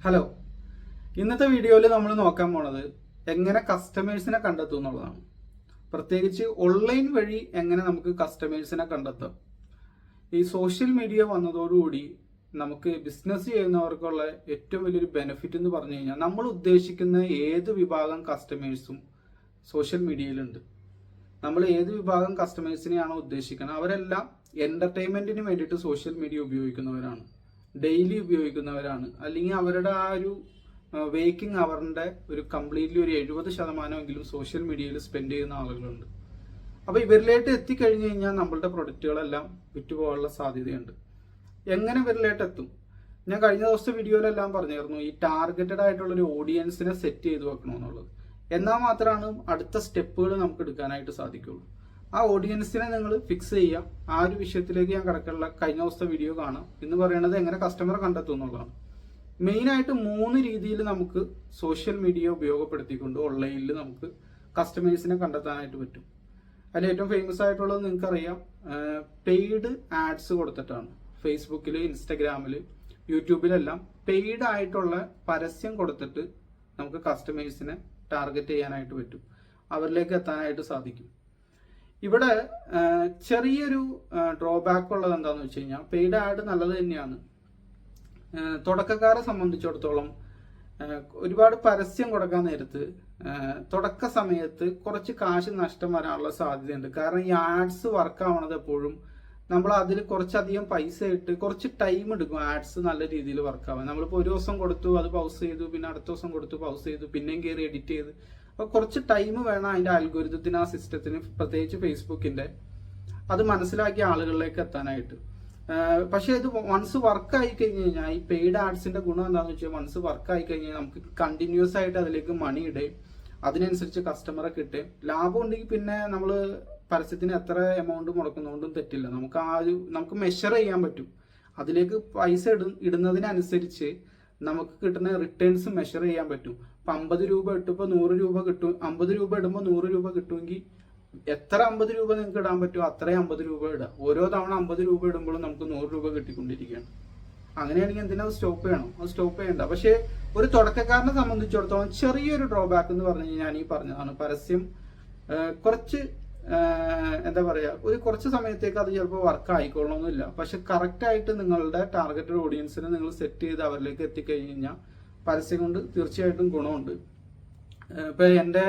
Hello, ഇന്നത്തെ വീഡിയോയിൽ നമ്മൾ നോക്കാൻ പോണത് എങ്ങനെ കസ്റ്റമേഴ്സിനെ കണ്ടെത്തും എന്നുള്ളതാണ്. പ്രത്യേകിച്ച് ഓൺലൈൻ വഴി എങ്ങനെ നമുക്ക് കസ്റ്റമേഴ്സിനെ കണ്ടെത്താം. ഈ സോഷ്യൽ മീഡിയ വന്നതോടുകൂടി നമുക്ക് ബിസിനസ് ചെയ്യുന്നവർക്കുള്ള ഏറ്റവും വലിയൊരു ബെനിഫിറ്റ് എന്ന് പറഞ്ഞു കഴിഞ്ഞാൽ നമ്മൾ ഉദ്ദേശിക്കുന്ന ഏത് വിഭാഗം കസ്റ്റമേഴ്സും സോഷ്യൽ മീഡിയയിലുണ്ട്. നമ്മൾ ഏത് വിഭാഗം കസ്റ്റമേഴ്സിനെയാണോ ഉദ്ദേശിക്കുന്നത് അവരെല്ലാം എൻ്റർടൈൻമെൻറ്റിന് വേണ്ടിയിട്ട് സോഷ്യൽ മീഡിയ ഉപയോഗിക്കുന്നവരാണ്, ഡെയിലി ഉപയോഗിക്കുന്നവരാണ്. അല്ലെങ്കിൽ അവരുടെ ആ ഒരു വേക്കിംഗ് അവറിൻ്റെ ഒരു കംപ്ലീറ്റ്ലി ഒരു 70% സോഷ്യൽ മീഡിയയിൽ സ്പെൻഡ് ചെയ്യുന്ന ആളുകളുണ്ട്. അപ്പോൾ ഇവരിലേക്ക് എത്തിക്കഴിഞ്ഞ് കഴിഞ്ഞാൽ നമ്മളുടെ പ്രൊഡക്റ്റുകളെല്ലാം വിറ്റുപോകാനുള്ള സാധ്യതയുണ്ട്. എങ്ങനെ ഇവരിലേക്ക് എത്തും? ഞാൻ കഴിഞ്ഞ ദിവസത്തെ വീഡിയോയിലെല്ലാം പറഞ്ഞിരുന്നു, ഈ ടാർഗറ്റഡ് ആയിട്ടുള്ളൊരു ഓഡിയൻസിനെ സെറ്റ് ചെയ്ത് വെക്കണമെന്നുള്ളത്. എന്നാൽ മാത്രമാണ് അടുത്ത സ്റ്റെപ്പുകൾ നമുക്ക് എടുക്കാനായിട്ട് സാധിക്കുള്ളൂ. ആ ഓഡിയൻസിനെ നിങ്ങൾ ഫിക്സ് ചെയ്യുക. ആ ഒരു വിഷയത്തിലേക്ക് ഞാൻ കിടക്കാനുള്ള കഴിഞ്ഞ ദിവസത്തെ വീഡിയോ കാണാം. ഇന്ന് പറയുന്നത് എങ്ങനെ കസ്റ്റമറെ കണ്ടെത്തും എന്നുള്ളതാണ്. മെയിനായിട്ട് 3 രീതിയിൽ നമുക്ക് സോഷ്യൽ മീഡിയ ഉപയോഗപ്പെടുത്തിക്കൊണ്ട് ഓൺലൈനിൽ നമുക്ക് കസ്റ്റമേഴ്സിനെ കണ്ടെത്താനായിട്ട് പറ്റും. അതിൽ ഏറ്റവും ഫേമസ് ആയിട്ടുള്ളത് നിങ്ങൾക്കറിയാം, പെയ്ഡ് ആഡ്സ് കൊടുത്തിട്ടാണ്. ഫേസ്ബുക്കിൽ, ഇൻസ്റ്റഗ്രാമിൽ, യൂട്യൂബിലെല്ലാം പെയ്ഡ് ആയിട്ടുള്ള പരസ്യം കൊടുത്തിട്ട് നമുക്ക് കസ്റ്റമേഴ്സിനെ ടാർഗറ്റ് ചെയ്യാനായിട്ട് പറ്റും, അവരിലേക്ക് എത്താനായിട്ട് സാധിക്കും. ഇവിടെ ചെറിയൊരു ഡ്രോബാക്ക് ഉള്ളത് എന്താണെന്ന് വെച്ച് കഴിഞ്ഞാൽ, പെയ്ഡ് ആഡ് നല്ലത് തന്നെയാണ്. തുടക്കക്കാരെ സംബന്ധിച്ചിടത്തോളം ഒരുപാട് പരസ്യം കൊടുക്കാൻ നേരത്ത് തുടക്ക സമയത്ത് കുറച്ച് കാശ് നഷ്ടം വരാനുള്ള സാധ്യതയുണ്ട്. കാരണം ഈ ആഡ്സ് വർക്ക് ആവണത് എപ്പോഴും നമ്മൾ അതിൽ കുറച്ചധികം പൈസ ഇട്ട് കുറച്ച് ടൈം എടുക്കും ആഡ്സ് നല്ല രീതിയിൽ വർക്ക് ആവാൻ. നമ്മളിപ്പോൾ ഒരു ദിവസം കൊടുത്തു, അത് പൗസ് ചെയ്തു, പിന്നെ അടുത്ത ദിവസം കൊടുത്തു, പൗസ് ചെയ്തു, പിന്നെയും കയറി എഡിറ്റ് ചെയ്ത്. അപ്പോൾ കുറച്ച് ടൈം വേണം അതിൻ്റെ അൽഗോരിതത്തിന്, ആ സിസ്റ്റത്തിന്, പ്രത്യേകിച്ച് ഫേസ്ബുക്കിൻ്റെ അത് മനസ്സിലാക്കിയ ആളുകളിലേക്ക് എത്താനായിട്ട്. പക്ഷേ ഇത് വൺസ് വർക്ക് ആയി കഴിഞ്ഞ് കഴിഞ്ഞാൽ, ഈ പെയ്ഡ് ആഡ്സിന്റെ ഗുണം എന്താണെന്ന് വെച്ചാൽ, വൺസ് വർക്ക് ആയി കഴിഞ്ഞാൽ നമുക്ക് കണ്ടിന്യൂസ് ആയിട്ട് അതിലേക്ക് മണി ഇടുകയും അതിനനുസരിച്ച് കസ്റ്റമറെ കിട്ടുകയും ലാഭം ഉണ്ടെങ്കിൽ പിന്നെ നമ്മൾ പരസ്യത്തിന് എത്ര എമൗണ്ട് മുടക്കുന്നതുകൊണ്ടും തെറ്റില്ല. നമുക്ക് മെഷർ ചെയ്യാൻ പറ്റും. അതിലേക്ക് പൈസ ഇടുന്നതിനനുസരിച്ച് നമുക്ക് കിട്ടുന്ന റിട്ടേൺസ് മെഷർ ചെയ്യാൻ പറ്റും. ഇപ്പം 50 രൂപ ഇട്ടിപ്പോൾ 100 രൂപ കിട്ടും. 50 രൂപ ഇടുമ്പോൾ 100 രൂപ കിട്ടുമെങ്കിൽ എത്ര 50 രൂപ നിങ്ങൾക്ക് ഇടാൻ പറ്റുമോ അത്രയും 50 രൂപ ഇടുക. ഓരോ തവണ 50 രൂപ ഇടുമ്പോഴും നമുക്ക് 100 രൂപ കിട്ടിക്കൊണ്ടിരിക്കുകയാണ്. അങ്ങനെയാണെങ്കിൽ എന്തിനാ അത് സ്റ്റോപ്പ് ചെയ്യണം? അത് സ്റ്റോപ്പ് ചെയ്യണ്ട. പക്ഷേ ഒരു തുടക്കക്കാരനെ സംബന്ധിച്ചിടത്തോളം ചെറിയൊരു ഡ്രോബാക്ക് എന്ന് പറഞ്ഞു കഴിഞ്ഞാൽ ഞാൻ ഈ പറഞ്ഞതാണ്, പരസ്യം കുറച്ച് എന്താ പറയുക, ഒരു കുറച്ച് സമയത്തേക്ക് അത് ചിലപ്പോൾ വർക്ക് ആയിക്കൊള്ളണമെന്നില്ല. പക്ഷെ കറക്റ്റായിട്ട് നിങ്ങളുടെ ടാർഗറ്റഡ് ഓഡിയൻസിനെ നിങ്ങൾ സെറ്റ് ചെയ്ത് അവരിലേക്ക് എത്തിക്കഴിഞ്ഞ് കഴിഞ്ഞാൽ പരസ്യം കൊണ്ട് തീർച്ചയായിട്ടും ഗുണമുണ്ട്. ഇപ്പം എൻ്റെ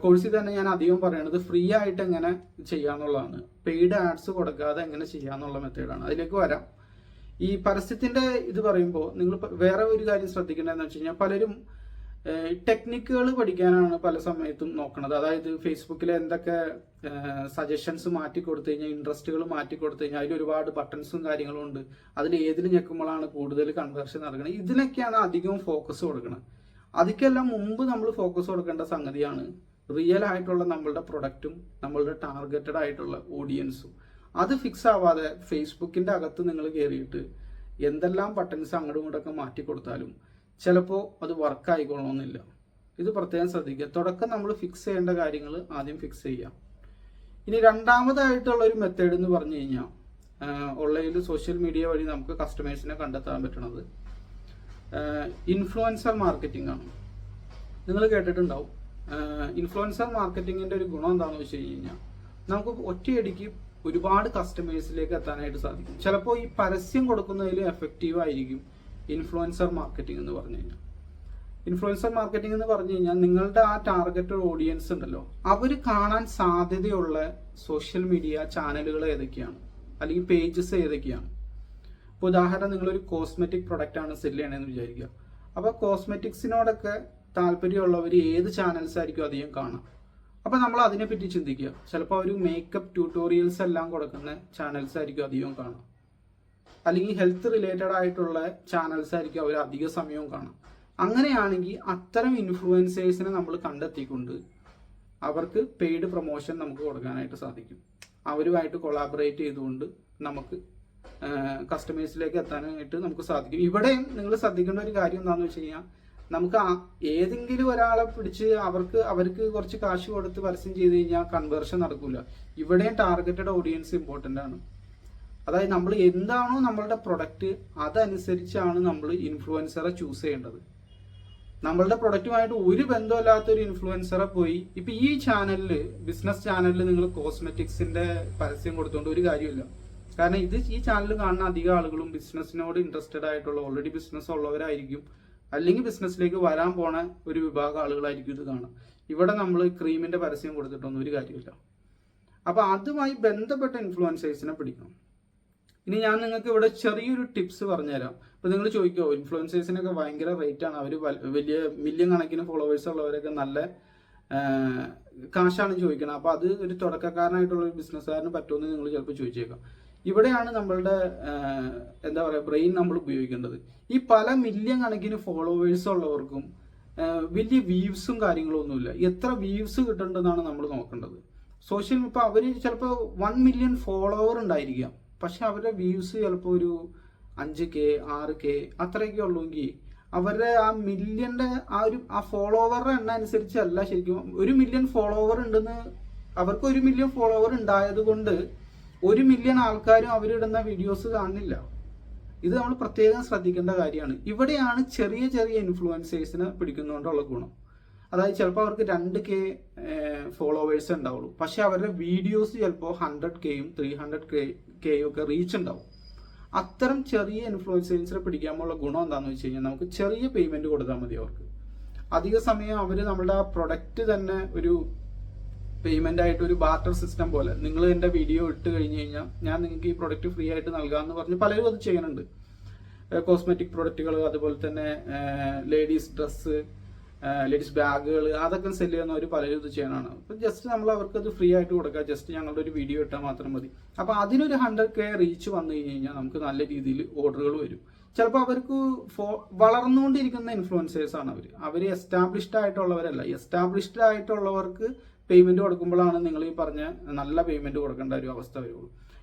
കോഴ്സിൽ തന്നെ ഞാൻ അധികം പറയണത് ഫ്രീ ആയിട്ട് എങ്ങനെ ചെയ്യാന്നുള്ളതാണ്. പെയ്ഡ് ആഡ്സ് കൊടുക്കാതെ എങ്ങനെ ചെയ്യാന്നുള്ള മെത്തേഡാണ്. അതിലേക്ക് വരാം. ഈ പരസ്യത്തിന്റെ ഇത് പറയുമ്പോൾ നിങ്ങൾ വേറെ ഒരു കാര്യം ശ്രദ്ധിക്കേണ്ടതെന്ന് വെച്ച് കഴിഞ്ഞാൽ, പലരും ടെക്നിക്കുകൾ പഠിക്കാനാണ് പല സമയത്തും നോക്കുന്നത്. അതായത് ഫേസ്ബുക്കിൽ എന്തൊക്കെ സജഷൻസ് മാറ്റി കൊടുത്തു കഴിഞ്ഞാൽ, ഇൻട്രസ്റ്റുകൾ മാറ്റി കൊടുത്തു കഴിഞ്ഞാൽ അതിൽ ഒരുപാട് ബട്ടൺസും കാര്യങ്ങളും ഉണ്ട്. അതിൽ ഏതിൽ ഞെക്കുമ്പോഴാണ് കൂടുതൽ കൺവേർഷൻ നടക്കുന്നത്, ഇതിനൊക്കെയാണ് അധികവും ഫോക്കസ് കൊടുക്കുന്നത്. അതിക്കെല്ലാം മുമ്പ് നമ്മൾ ഫോക്കസ് കൊടുക്കേണ്ട സംഗതിയാണ് റിയൽ ആയിട്ടുള്ള നമ്മളുടെ പ്രൊഡക്റ്റും നമ്മളുടെ ടാർഗറ്റഡ് ആയിട്ടുള്ള ഓഡിയൻസും. അത് ഫിക്സ് ആവാതെ ഫേസ്ബുക്കിൻ്റെ അകത്ത് നിങ്ങൾ കയറിയിട്ട് എന്തെല്ലാം ബട്ടൺസ് അങ്ങോട്ടും ഇങ്ങോട്ടൊക്കെ മാറ്റി കൊടുത്താലും ചിലപ്പോൾ അത് വർക്ക് ആയിക്കൊള്ളണമെന്നില്ല. ഇത് പ്രത്യേകം ശ്രദ്ധിക്കുക. തുടക്കം നമ്മൾ ഫിക്സ് ചെയ്യേണ്ട കാര്യങ്ങൾ ആദ്യം ഫിക്സ് ചെയ്യാം. ഇനി രണ്ടാമതായിട്ടുള്ള ഒരു മെത്തേഡ് എന്ന് പറഞ്ഞു കഴിഞ്ഞാൽ, ഓൺലൈനിൽ സോഷ്യൽ മീഡിയ വഴി നമുക്ക് കസ്റ്റമേഴ്സിനെ കണ്ടെത്താൻ പറ്റുന്നത് ഇൻഫ്ലുവൻസർ മാർക്കറ്റിംഗ് ആണ്. നിങ്ങൾ കേട്ടിട്ടുണ്ടാവും. ഇൻഫ്ലുവൻസർ മാർക്കറ്റിങ്ങിൻ്റെ ഒരു ഗുണം എന്താണെന്ന് വെച്ച് കഴിഞ്ഞാൽ, നമുക്ക് ഒറ്റയടിക്ക് ഒരുപാട് കസ്റ്റമേഴ്സിലേക്ക് എത്താനായിട്ട് സാധിക്കും. ചിലപ്പോൾ ഈ പരസ്യം കൊടുക്കുന്നതിൽ എഫക്റ്റീവ് ആയിരിക്കും ഇൻഫ്ലുവൻസർ മാർക്കറ്റിംഗ് എന്ന് പറഞ്ഞു കഴിഞ്ഞാൽ. ഇൻഫ്ലുവൻസർ മാർക്കറ്റിംഗ് എന്ന് പറഞ്ഞു കഴിഞ്ഞാൽ, നിങ്ങളുടെ ആ ടാർഗറ്റഡ് ഓഡിയൻസ് ഉണ്ടല്ലോ, അവർ കാണാൻ സാധ്യതയുള്ള സോഷ്യൽ മീഡിയ ചാനലുകൾ ഏതൊക്കെയാണ്, അല്ലെങ്കിൽ പേജസ് ഏതൊക്കെയാണ്. ഇപ്പോൾ ഉദാഹരണം, നിങ്ങളൊരു കോസ്മെറ്റിക് പ്രൊഡക്റ്റ് ആണ് സെല് ചെയ്യണമെന്ന് വിചാരിക്കുക. അപ്പോൾ കോസ്മെറ്റിക്സിനോടൊക്കെ താല്പര്യമുള്ളവർ ഏത് ചാനൽസ് ആയിരിക്കും അധികം കാണാം. അപ്പോൾ നമ്മൾ അതിനെപ്പറ്റി ചിന്തിക്കുക. ചിലപ്പോൾ ഒരു മേക്കപ്പ് ട്യൂട്ടോറിയൽസ് എല്ലാം കൊടുക്കുന്ന ചാനൽസ് ആയിരിക്കും അധികം കാണാം. അല്ലെങ്കിൽ ഹെൽത്ത് റിലേറ്റഡ് ആയിട്ടുള്ള ചാനൽസ് ആയിരിക്കും അവർ അധിക സമയവും കാണാം. അങ്ങനെയാണെങ്കിൽ അത്തരം ഇൻഫ്ലുവൻസേഴ്സിനെ നമ്മൾ കണ്ടെത്തിക്കൊണ്ട് അവർക്ക് പെയ്ഡ് പ്രൊമോഷൻ നമുക്ക് കൊടുക്കാനായിട്ട് സാധിക്കും. അവരുമായിട്ട് കൊളാബറേറ്റ് ചെയ്തുകൊണ്ട് നമുക്ക് കസ്റ്റമേഴ്സിലേക്ക് എത്താനായിട്ട് നമുക്ക് സാധിക്കും. ഇവിടെയും നിങ്ങൾ ശ്രദ്ധിക്കേണ്ട ഒരു കാര്യം എന്താണെന്ന് വെച്ച് കഴിഞ്ഞാൽ, നമുക്ക് ഏതെങ്കിലും ഒരാളെ പിടിച്ച് അവർക്ക് കുറച്ച് കാശ് കൊടുത്ത് പരസ്യം ചെയ്ത് കഴിഞ്ഞാൽ കൺവേർഷൻ നടക്കില്ല. ഇവിടെയും ടാർഗറ്റഡ് ഓഡിയൻസ് ഇമ്പോർട്ടൻ്റ് ആണ്. അതായത് നമ്മൾ എന്താണോ നമ്മളുടെ പ്രൊഡക്റ്റ് അതനുസരിച്ചാണ് നമ്മൾ ഇൻഫ്ലുവൻസറെ ചൂസ് ചെയ്യേണ്ടത്. നമ്മളുടെ പ്രൊഡക്റ്റുമായിട്ട് ഒരു ബന്ധമില്ലാത്ത ഒരു ഇൻഫ്ലുവൻസറെ പോയി ഇപ്പൊ ഈ ചാനലിൽ, ബിസിനസ് ചാനലിൽ നിങ്ങൾ കോസ്മെറ്റിക്സിന്റെ പരസ്യം കൊടുത്തുകൊണ്ട് ഒരു കാര്യമില്ല. കാരണം ഈ ചാനൽ കാണുന്ന അധികം ആളുകളും ബിസിനസ്സിനോട് ഇൻട്രസ്റ്റഡ് ആയിട്ടുള്ള, ഓൾറെഡി ബിസിനസ് ഉള്ളവരായിരിക്കും, അല്ലെങ്കിൽ ബിസിനസ്സിലേക്ക് വരാൻ പോണ ഒരു വിഭാഗം ആളുകളായിരിക്കും ഇത് കാണാം. ഇവിടെ നമ്മൾ ക്രീമിന്റെ പരസ്യം കൊടുത്തിട്ടൊന്നും ഒരു കാര്യമില്ല. അപ്പൊ അതുമായി ബന്ധപ്പെട്ട ഇൻഫ്ലുവൻസേഴ്സിനെ പിടിക്കണം. ഇനി ഞാൻ നിങ്ങൾക്ക് ഇവിടെ ചെറിയൊരു ടിപ്സ് പറഞ്ഞുതരാം. ഇപ്പൊ നിങ്ങൾ ചോദിക്കോ, ഇൻഫ്ലുവൻസേഴ്സിനൊക്കെ ഭയങ്കര റേറ്റ് ആണ്, അവർ വലിയ മില്യൺ കണക്കിന് ഫോളോവേഴ്സ് ഉള്ളവരൊക്കെ നല്ല കാശാണ് ചോദിക്കണം. അപ്പൊ അത് ഒരു തുടക്കക്കാരനായിട്ടുള്ള ഒരു ബിസിനസ്സുകാരന് പറ്റുമെന്ന് നിങ്ങൾ ചിലപ്പോൾ ചോദിച്ചേക്കാം. ഇവിടെയാണ് നമ്മളുടെ എന്താ പറയുക, ബ്രെയിൻ നമ്മൾ ഉപയോഗിക്കേണ്ടത്. ഈ പല മില്യൺ കണക്കിന് ഫോളോവേഴ്സ് ഉള്ളവർക്കും വലിയ വ്യൂസും കാര്യങ്ങളും ഒന്നുമില്ല. എത്ര വ്യൂസ് കിട്ടുന്നുണ്ടെന്നാണ് നമ്മൾ നോക്കേണ്ടത്. സോഷ്യൽ ഇപ്പൊ അവര് ചിലപ്പോൾ 1 മില്യൺ ഫോളോവർ ഉണ്ടായിരിക്കാം, പക്ഷെ അവരുടെ വ്യൂസ് ചിലപ്പോൾ ഒരു 5K 6K അത്രയൊക്കെ ഉള്ളൂങ്കിൽ അവരുടെ ആ മില്യന്റെ ആ ഫോളോവറുടെ എണ്ണം അനുസരിച്ചല്ല ശരിക്കും 1 മില്യൺ ഫോളോവർ ഉണ്ടെന്ന്. അവർക്ക് 1 മില്യൺ ഫോളോവർ ഉണ്ടായത് കൊണ്ട് 1 മില്യൺ ആൾക്കാരും അവരിടുന്ന വീഡിയോസ് കാണുന്നില്ല. ഇത് നമ്മൾ പ്രത്യേകം ശ്രദ്ധിക്കേണ്ട കാര്യമാണ്. ഇവിടെയാണ് ചെറിയ ചെറിയ ഇൻഫ്ലുവൻസേഴ്സിനെ പിടിക്കുന്നതുകൊണ്ടുള്ള ഗുണം. അതായത് ചിലപ്പോൾ അവർക്ക് 2K ഫോളോവേഴ്സ് ഉണ്ടാവുള്ളൂ, പക്ഷെ അവരുടെ വീഡിയോസ് ചിലപ്പോൾ 100Kയും 300Kയും ഒക്കെ റീച്ച് ഉണ്ടാവും. അത്തരം ചെറിയ ഇൻഫ്ലുവൻസേഴ്സിനെ പിടിക്കാനുള്ള ഗുണം എന്താണെന്ന് വെച്ച് കഴിഞ്ഞാൽ നമുക്ക് ചെറിയ പേയ്മെന്റ് കൊടുത്താൽ മതി. അവർക്ക് അധിക സമയം അവർ നമ്മുടെ ആ പ്രൊഡക്റ്റ് തന്നെ ഒരു പേയ്മെന്റ് ആയിട്ട് ഒരു ബാർട്ടർ സിസ്റ്റം പോലെ, നിങ്ങൾ എൻ്റെ വീഡിയോ ഇട്ട് കഴിഞ്ഞ് കഴിഞ്ഞാൽ ഞാൻ നിങ്ങൾക്ക് ഈ പ്രൊഡക്റ്റ് ഫ്രീ ആയിട്ട് നൽകാമെന്ന് പറഞ്ഞ് പലരും അത് ചെയ്യുന്നുണ്ട്. കോസ്മെറ്റിക് പ്രൊഡക്റ്റുകൾ, അതുപോലെ തന്നെ ലേഡീസ് ഡ്രസ്സ്, ലേഡീസ് ബാഗുകൾ, അതൊക്കെ സെല് ചെയ്യുന്നവർ പലരും ഇത് ചെയ്യാനാണ്. അപ്പം ജസ്റ്റ് നമ്മൾ അവർക്ക് അത് ഫ്രീ ആയിട്ട് കൊടുക്കുക, ജസ്റ്റ് ഞങ്ങളുടെ ഒരു വീഡിയോ ഇട്ടാൽ മാത്രം മതി. അപ്പോൾ അതിനൊരു 100K റീച്ച് വന്നു കഴിഞ്ഞ് കഴിഞ്ഞാൽ നമുക്ക് നല്ല രീതിയിൽ ഓർഡറുകൾ വരും. ചിലപ്പോൾ അവർക്ക് വളർന്നുകൊണ്ടിരിക്കുന്ന ഇൻഫ്ലുവൻസേഴ്സ് ആണ് അവർ എസ്റ്റാബ്ലിഷ്ഡ് ആയിട്ടുള്ളവരല്ല. എസ്റ്റാബ്ലിഷ്ഡ് ആയിട്ടുള്ളവർക്ക് പേയ്മെന്റ് കൊടുക്കുമ്പോഴാണ് നിങ്ങൾ ഈ പറഞ്ഞ നല്ല പേയ്മെന്റ് കൊടുക്കേണ്ട ഒരു അവസ്ഥ വരുള്ളൂ.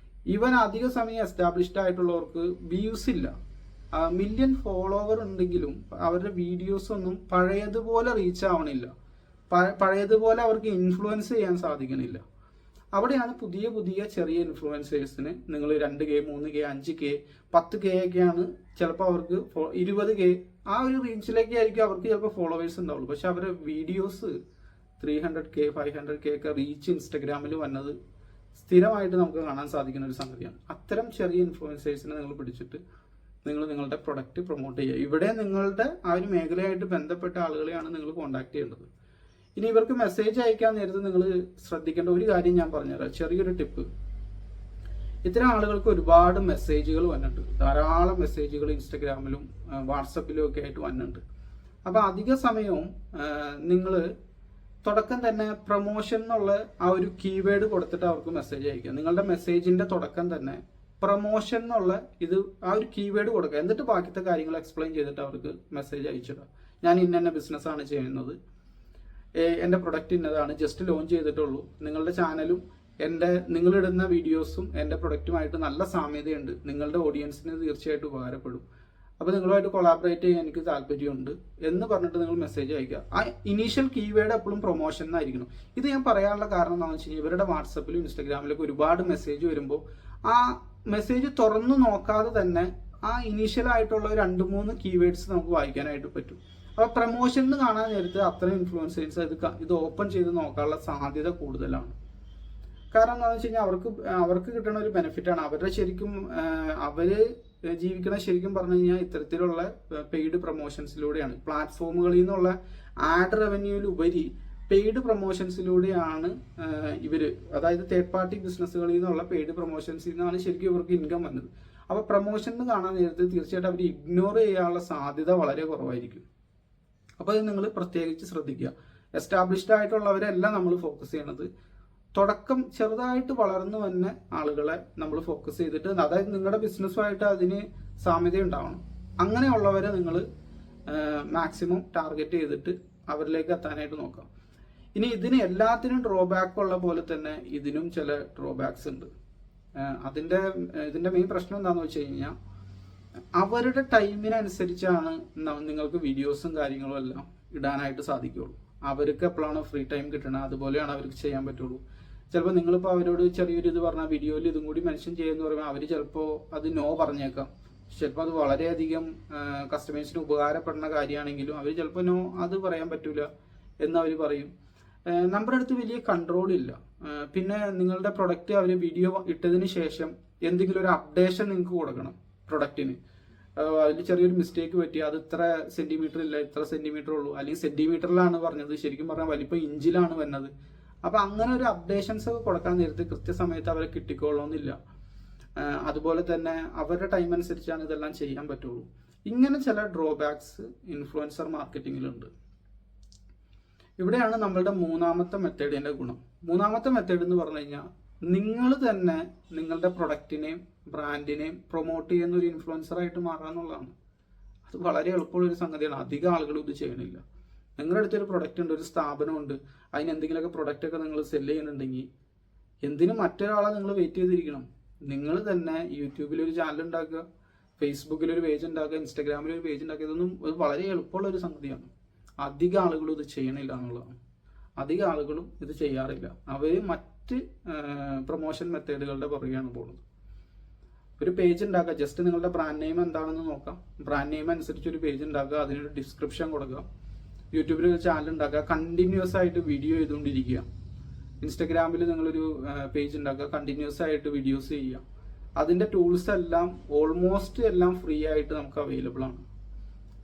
ഈവൻ അധിക സമയം എസ്റ്റാബ്ലിഷ്ഡ് ആയിട്ടുള്ളവർക്ക് വ്യൂസ് ഇല്ല, മില്യൺ ഫോളോവർ ഉണ്ടെങ്കിലും അവരുടെ വീഡിയോസ് ഒന്നും പഴയതുപോലെ റീച്ച് ആവണില്ല, പഴയതുപോലെ അവർക്ക് ഇൻഫ്ലുവൻസ് ചെയ്യാൻ സാധിക്കണില്ല. അവിടെയാണ് പുതിയ പുതിയ ചെറിയ ഇൻഫ്ലുവൻസേഴ്സിന് നിങ്ങൾ 2K 3K 5K 10K ഒക്കെയാണ് ചിലപ്പോൾ അവർക്ക് 20K ആ ഒരു റീച്ചിലേക്ക് ആയിരിക്കും അവർക്ക് ചിലപ്പോൾ ഫോളോവേഴ്സ് ഉണ്ടാവുള്ളൂ. പക്ഷെ അവരുടെ വീഡിയോസ് 300K 500K ഒക്കെ റീച്ച് ഇൻസ്റ്റഗ്രാമിൽ വന്നത് സ്ഥിരമായിട്ട് നമുക്ക് കാണാൻ സാധിക്കുന്ന ഒരു സംഗതിയാണ്. അത്തരം ചെറിയ ഇൻഫ്ലുവൻസേഴ്സിനെ നിങ്ങൾ പിടിച്ചിട്ട് നിങ്ങൾ നിങ്ങളുടെ പ്രൊഡക്റ്റ് പ്രൊമോട്ട് ചെയ്യുക. ഇവിടെ നിങ്ങളുടെ ആ ഒരു മേഖലയായിട്ട് ബന്ധപ്പെട്ട ആളുകളെയാണ് നിങ്ങൾ കോൺടാക്ട് ചെയ്യേണ്ടത്. ഇനി ഇവർക്ക് മെസ്സേജ് അയക്കാൻ നേരത്ത് നിങ്ങൾ ശ്രദ്ധിക്കേണ്ട ഒരു കാര്യം ഞാൻ പറഞ്ഞുതരാം, ചെറിയൊരു ടിപ്പ്. ഇത്തരം ആളുകൾക്ക് ഒരുപാട് മെസ്സേജുകൾ വന്നിട്ടുണ്ട്, ധാരാളം മെസ്സേജുകൾ ഇൻസ്റ്റഗ്രാമിലും വാട്സപ്പിലും ഒക്കെ ആയിട്ട് വന്നിട്ടുണ്ട്. അപ്പോൾ അധിക സമയവും നിങ്ങൾ തുടക്കം തന്നെ പ്രൊമോഷൻ എന്നുള്ള ആ ഒരു കീവേഡ് കൊടുത്തിട്ട് അവർക്ക് മെസ്സേജ് അയക്കുക. നിങ്ങളുടെ മെസ്സേജിന്റെ തുടക്കം തന്നെ പ്രൊമോഷൻ എന്നുള്ള ആ ഒരു കീവേഡ് കൊടുക്കുക. എന്നിട്ട് ബാക്കിത്തെ കാര്യങ്ങൾ എക്സ്പ്ലെയിൻ ചെയ്തിട്ട് അവർക്ക് മെസ്സേജ് അയച്ചിടുക. ഞാൻ ഇന്ന ബിസിനസ്സാണ് ചെയ്യുന്നത്, എൻ്റെ പ്രൊഡക്റ്റ് ഇന്നതാണ്, ജസ്റ്റ് ലോഞ്ച് ചെയ്തിട്ടുള്ളൂ, നിങ്ങളുടെ ചാനലും നിങ്ങളിടുന്ന വീഡിയോസും എൻ്റെ പ്രൊഡക്റ്റുമായിട്ട് നല്ല സാമ്യതയുണ്ട്, നിങ്ങളുടെ ഓഡിയൻസിന് തീർച്ചയായിട്ടും ഉപകാരപ്പെടും, അപ്പോൾ നിങ്ങളുമായിട്ട് കൊളാബറേറ്റ് ചെയ്യാൻ എനിക്ക് താല്പര്യമുണ്ട് എന്ന് പറഞ്ഞിട്ട് നിങ്ങൾ മെസ്സേജ് അയക്കുക. ആ ഇനീഷ്യൽ കീവേഡ് എപ്പോഴും പ്രൊമോഷൻ എന്നായിരിക്കണം. ഇത് ഞാൻ പറയാനുള്ള കാരണം എന്താണെന്ന് വെച്ച് കഴിഞ്ഞാൽ ഇവരുടെ വാട്സപ്പിലും ഇൻസ്റ്റഗ്രാമിലൊക്കെ ഒരുപാട് മെസ്സേജ് വരുമ്പോൾ ആ മെസ്സേജ് തുറന്നു നോക്കാതെ തന്നെ ആ ഇനീഷ്യൽ ആയിട്ടുള്ള 2-3 കീവേഡ്സ് നമുക്ക് വായിക്കാനായിട്ട് പറ്റും. അപ്പോൾ പ്രൊമോഷൻ എന്ന് കാണാൻ നേരത്ത് അത്രയും ഇൻഫ്ലുവൻസേഴ്സ് ഇത് ഓപ്പൺ ചെയ്ത് നോക്കാനുള്ള സാധ്യത കൂടുതലാണ്. കാരണം എന്താണെന്ന് വെച്ച് കഴിഞ്ഞാൽ അവർക്ക് കിട്ടുന്ന ഒരു ബെനിഫിറ്റാണ്. അവരുടെ ശരിക്കും അവര് ജീവിക്കണ ശരിക്കും പറഞ്ഞു കഴിഞ്ഞാൽ ഇത്തരത്തിലുള്ള പെയ്ഡ് പ്രൊമോഷൻസിലൂടെയാണ്. പ്ലാറ്റ്ഫോമുകളിൽ നിന്നുള്ള ആഡ് റവന്യൂവിലുപരി പെയ്ഡ് പ്രൊമോഷൻസിലൂടെയാണ് ഇവര്, അതായത് തേർഡ് പാർട്ടി ബിസിനസ്സുകളിൽ നിന്നുള്ള പെയ്ഡ് പ്രൊമോഷൻസിൽ നിന്നാണ് ശരിക്കും ഇവർക്ക് ഇൻകം വന്നത്. അപ്പോൾ പ്രൊമോഷൻ എന്ന് കാണാൻ നേരത്ത് തീർച്ചയായിട്ടും അവർ ഇഗ്നോർ ചെയ്യാനുള്ള സാധ്യത വളരെ കുറവായിരിക്കും. അപ്പോൾ അത് നിങ്ങൾ പ്രത്യേകിച്ച് ശ്രദ്ധിക്കുക. എസ്റ്റാബ്ലിഷ്ഡ് ആയിട്ടുള്ളവരെല്ലാം നമ്മൾ ഫോക്കസ് ചെയ്യണത് തുടക്കം ചെറുതായിട്ട് വളർന്നു വന്ന ആളുകളെ നമ്മൾ ഫോക്കസ് ചെയ്തിട്ട്, അതായത് നിങ്ങളുടെ ബിസിനസ്സുമായിട്ട് അതിന് സാമ്യത ഉണ്ടാവണം, അങ്ങനെയുള്ളവരെ നിങ്ങൾ മാക്സിമം ടാർഗറ്റ് ചെയ്തിട്ട് അവരിലേക്ക് എത്താനായിട്ട് നോക്കാം. ഇനി ഇതിന് എല്ലാത്തിനും ഡ്രോബാക്ക് ഉള്ള പോലെ തന്നെ ഇതിനും ചില ഡ്രോബാക്സ് ഉണ്ട്. ഇതിന്റെ മെയിൻ പ്രശ്നം എന്താണെന്ന് വെച്ച് കഴിഞ്ഞാൽ അവരുടെ ടൈമിനനുസരിച്ചാണ് നിങ്ങൾക്ക് വീഡിയോസും കാര്യങ്ങളും എല്ലാം ഇടാനായിട്ട് സാധിക്കുള്ളൂ. അവർക്ക് എപ്പോഴാണ് ഫ്രീ ടൈം കിട്ടണത് അതുപോലെയാണ് അവർക്ക് ചെയ്യാൻ പറ്റുള്ളൂ. ചിലപ്പോൾ നിങ്ങളിപ്പോൾ അവരോട് ചെറിയൊരു ഇത് പറഞ്ഞാൽ വീഡിയോയിൽ ഇതും കൂടി മെൻഷൻ ചെയ്യുമെന്ന് പറയുമ്പോൾ അവർ ചിലപ്പോൾ അത് നോ പറഞ്ഞേക്കാം. ചിലപ്പോൾ അത് വളരെയധികം കസ്റ്റമേഴ്സിന് ഉപകാരപ്പെടുന്ന കാര്യമാണെങ്കിലും അവർ ചിലപ്പോൾ നോ അത് പറയാൻ പറ്റൂല എന്ന് അവർ പറയും. നമ്മുടെ അടുത്ത് വലിയ കൺട്രോൾ ഇല്ല. പിന്നെ നിങ്ങളുടെ പ്രൊഡക്റ്റ് അവർ വീഡിയോ ഇട്ടതിന് ശേഷം എന്തെങ്കിലും ഒരു അപ്ഡേഷൻ നിങ്ങൾക്ക് കൊടുക്കണം പ്രൊഡക്റ്റിന്. അതിൽ ചെറിയൊരു മിസ്റ്റേക്ക് പറ്റി, അത് ഇത്ര സെന്റിമീറ്റർ ഇല്ല, ഇത്ര സെന്റിമീറ്റർ ഉള്ളൂ, അല്ലെങ്കിൽ സെന്റിമീറ്ററിലാണ് പറഞ്ഞത്, ശരിക്കും പറഞ്ഞാൽ വലിപ്പം ഇഞ്ചിലാണ് വരുന്നത്. അപ്പൊ അങ്ങനെ ഒരു അപ്ഡേഷൻസ് ഒക്കെ കൊടുക്കാൻ നേരത്ത് കൃത്യസമയത്ത് അവരെ കിട്ടിക്കൊള്ളണമെന്നില്ല. അതുപോലെ തന്നെ അവരുടെ ടൈം അനുസരിച്ചാണ് ഇതെല്ലാം ചെയ്യാൻ പറ്റുള്ളൂ. ഇങ്ങനെ ചില ഡ്രോബാക്സ് ഇൻഫ്ലുവൻസർ മാർക്കറ്റിങ്ങിലുണ്ട്. ഇവിടെയാണ് നമ്മളുടെ മൂന്നാമത്തെ മെത്തേഡിന്റെ ഗുണം. മൂന്നാമത്തെ മെത്തേഡ് എന്ന് പറഞ്ഞു കഴിഞ്ഞാൽ നിങ്ങൾ തന്നെ നിങ്ങളുടെ പ്രൊഡക്റ്റിനെയും ബ്രാൻഡിനെയും പ്രൊമോട്ട് ചെയ്യുന്ന ഒരു ഇൻഫ്ലുവൻസറായിട്ട് മാറാന്നുള്ളതാണ്. അത് വളരെ എളുപ്പമുള്ളൊരു സംഗതിയാണ്. അധികം ആളുകൾ ഇത് ചെയ്യണില്ല. നിങ്ങളുടെ അടുത്തൊരു പ്രൊഡക്റ്റ് ഉണ്ട്, ഒരു സ്ഥാപനമുണ്ട്, അതിന് എന്തെങ്കിലുമൊക്കെ പ്രൊഡക്റ്റ് ഒക്കെ നിങ്ങൾ സെല് ചെയ്യുന്നുണ്ടെങ്കിൽ എന്തിനും മറ്റൊരാളെ നിങ്ങൾ വെയിറ്റ് ചെയ്തിരിക്കണം. നിങ്ങൾ തന്നെ യൂട്യൂബിൽ ഒരു ചാനൽ ഉണ്ടാക്കുക, ഫേസ്ബുക്കിൽ ഒരു പേജ് ഉണ്ടാക്കുക, ഇൻസ്റ്റാഗ്രാമിൽ ഒരു പേജ് ഉണ്ടാക്കുക. ഇതൊന്നും വളരെ എളുപ്പമുള്ള ഒരു സംഗതിയാണ്. അധികം ആളുകളും ഇത് ചെയ്യണില്ല എന്നുള്ളതാണ്. അധികം ആളുകളും ഇത് ചെയ്യാറില്ല. അവർ മറ്റ് പ്രൊമോഷൻ മെത്തേഡുകളുടെ പുറകെയാണ് പോകുന്നത്. ഒരു പേജ് ഉണ്ടാക്കുക, ജസ്റ്റ് നിങ്ങളുടെ ബ്രാൻഡ് നെയിം എന്താണെന്ന് നോക്കാം, ബ്രാൻഡ് നെയിം അനുസരിച്ച് ഒരു പേജ് ഉണ്ടാക്കുക, അതിനൊരു ഡിസ്ക്രിപ്ഷൻ കൊടുക്കുക, യൂട്യൂബിൽ ഒരു ചാനൽ ഉണ്ടാക്കുക, കണ്ടിന്യൂസ് ആയിട്ട് വീഡിയോ ചെയ്തുകൊണ്ടിരിക്കുക, ഇൻസ്റ്റഗ്രാമിൽ നിങ്ങളൊരു പേജ് ഉണ്ടാക്കുക, കണ്ടിന്യൂസ് ആയിട്ട് വീഡിയോസ് ചെയ്യുക. അതിൻ്റെ ടൂൾസ് എല്ലാം ഓൾമോസ്റ്റ് എല്ലാം ഫ്രീ ആയിട്ട് നമുക്ക് അവൈലബിൾ ആണ്.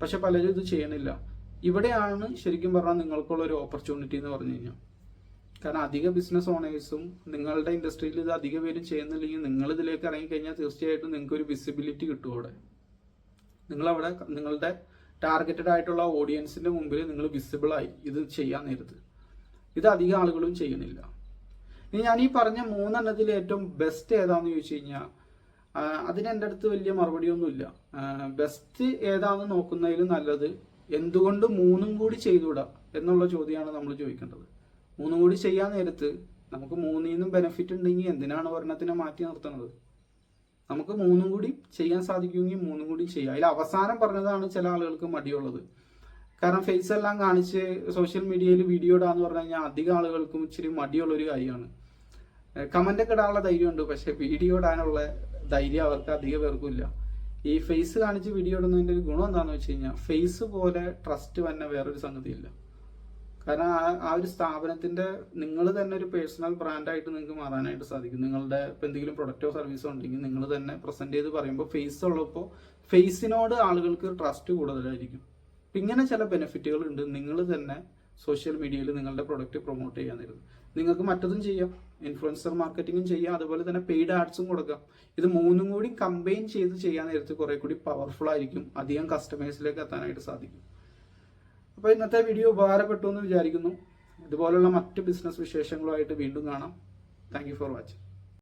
പക്ഷെ പലരും ഇത് ചെയ്യണില്ല. ഇവിടെയാണ് ശരിക്കും പറഞ്ഞാൽ നിങ്ങൾക്കുള്ള ഒരു ഓപ്പർച്യൂണിറ്റി എന്ന് പറഞ്ഞു കഴിഞ്ഞാൽ. കാരണം അധിക ബിസിനസ് ഓണേഴ്സും നിങ്ങളുടെ ഇൻഡസ്ട്രിയിൽ ഇത് അധിക പേരും ചെയ്യുന്നില്ലെങ്കിൽ നിങ്ങൾ ഇതിലേക്ക് ഇറങ്ങിക്കഴിഞ്ഞാൽ തീർച്ചയായിട്ടും നിങ്ങൾക്ക് ഒരു വിസിബിലിറ്റി കിട്ടും. അവിടെ നിങ്ങളവിടെ നിങ്ങളുടെ ടാർഗറ്റഡ് ആയിട്ടുള്ള ഓഡിയൻസിന്റെ മുമ്പിൽ നിങ്ങൾ വിസിബിൾ ആയി ഇത് ചെയ്യാൻ നേരത്ത്. ഇത് അധികം ആളുകളും ചെയ്യുന്നില്ല. ഇനി ഞാൻ ഈ പറഞ്ഞ മൂന്നെണ്ണത്തിൽ ഏറ്റവും ബെസ്റ്റ് ഏതാണെന്ന് ചോദിച്ചു കഴിഞ്ഞാൽ അതിന് എൻ്റെ അടുത്ത് വലിയ മറുപടിയൊന്നുമില്ല. ബെസ്റ്റ് ഏതാണെന്ന് നോക്കുന്നതിലും നല്ലത് എന്തുകൊണ്ട് മൂന്നും കൂടി ചെയ്തുകൂടാ എന്നുള്ള ചോദ്യമാണ് നമ്മൾ ചോദിക്കേണ്ടത്. മൂന്നും കൂടി ചെയ്യാൻ നേരത്ത് നമുക്ക് മൂന്നിൽ നിന്നും ബെനിഫിറ്റ് ഉണ്ടെങ്കിൽ എന്തിനാണ് ഒരെണ്ണത്തിനെ മാറ്റി നിർത്തുന്നത്? നമുക്ക് മൂന്നും കൂടി ചെയ്യാൻ സാധിക്കുമെങ്കിൽ മൂന്നും കൂടി ചെയ്യാം. അതിൽ അവസാനം പറഞ്ഞതാണ് ചില ആളുകൾക്ക് മടിയുള്ളത്. കാരണം ഫേസ് എല്ലാം കാണിച്ച് സോഷ്യൽ മീഡിയയിൽ വീഡിയോ ഇടാന്ന് പറഞ്ഞു കഴിഞ്ഞാൽ അധികം ആളുകൾക്കും ഇച്ചിരി മടിയുള്ളൊരു കാര്യമാണ്. കമന്റ് ഒക്കെ ഇടാനുള്ള ധൈര്യമുണ്ട്, പക്ഷെ വീഡിയോ ഇടാനുള്ള ധൈര്യം അവർക്ക് അധിക പേർക്കും ഇല്ല. ഈ ഫേസ് കാണിച്ച് വീഡിയോ ഇടുന്നതിൻ്റെ ഒരു ഗുണം എന്താണെന്ന് വെച്ച് കഴിഞ്ഞാൽ ഫേസ് പോലെ ട്രസ്റ്റ് തന്നെ വേറൊരു സംഗതിയില്ല. കാരണം ആ ഒരു സ്ഥാപനത്തിന്റെ നിങ്ങൾ തന്നെ ഒരു പേഴ്സണൽ ബ്രാൻഡായിട്ട് നിങ്ങൾക്ക് മാറാനായിട്ട് സാധിക്കും. നിങ്ങളുടെ ഇപ്പം എന്തെങ്കിലും പ്രൊഡക്റ്റോ സർവീസോ ഉണ്ടെങ്കിൽ നിങ്ങൾ തന്നെ പ്രസന്റ് ചെയ്ത് പറയുമ്പോൾ ഫേസ് ഉള്ളപ്പോൾ ഫേസിനോട് ആളുകൾക്ക് ട്രസ്റ്റ് കൂടുതലായിരിക്കും. അപ്പം ഇങ്ങനെ ചില ബെനിഫിറ്റുകൾ ഉണ്ട്. നിങ്ങൾ തന്നെ സോഷ്യൽ മീഡിയയിൽ നിങ്ങളുടെ പ്രൊഡക്റ്റ് പ്രൊമോട്ട് ചെയ്യാൻ നേരം നിങ്ങൾക്ക് മറ്റതും ചെയ്യാം, ഇൻഫ്ലുവൻസർ മാർക്കറ്റിങ്ങും ചെയ്യാം, അതുപോലെ തന്നെ പെയ്ഡ് ആഡ്സും കൊടുക്കാം. ഇത് മൂന്നും കൂടി കമ്പൈൻ ചെയ്ത് ചെയ്യാൻ നേരത്ത് കുറെ കൂടി പവർഫുൾ ആയിരിക്കും, അധികം കസ്റ്റമേഴ്സിലേക്ക് എത്താനായിട്ട് സാധിക്കും. അപ്പോൾ ഇന്നത്തെ വീഡിയോ ഉപകാരപ്പെട്ടു എന്ന് വിചാരിക്കുന്നു. ഇതുപോലുള്ള മറ്റ് ബിസിനസ് വിശേഷങ്ങളുമായിട്ട് വീണ്ടും കാണാം. Thank you for watching.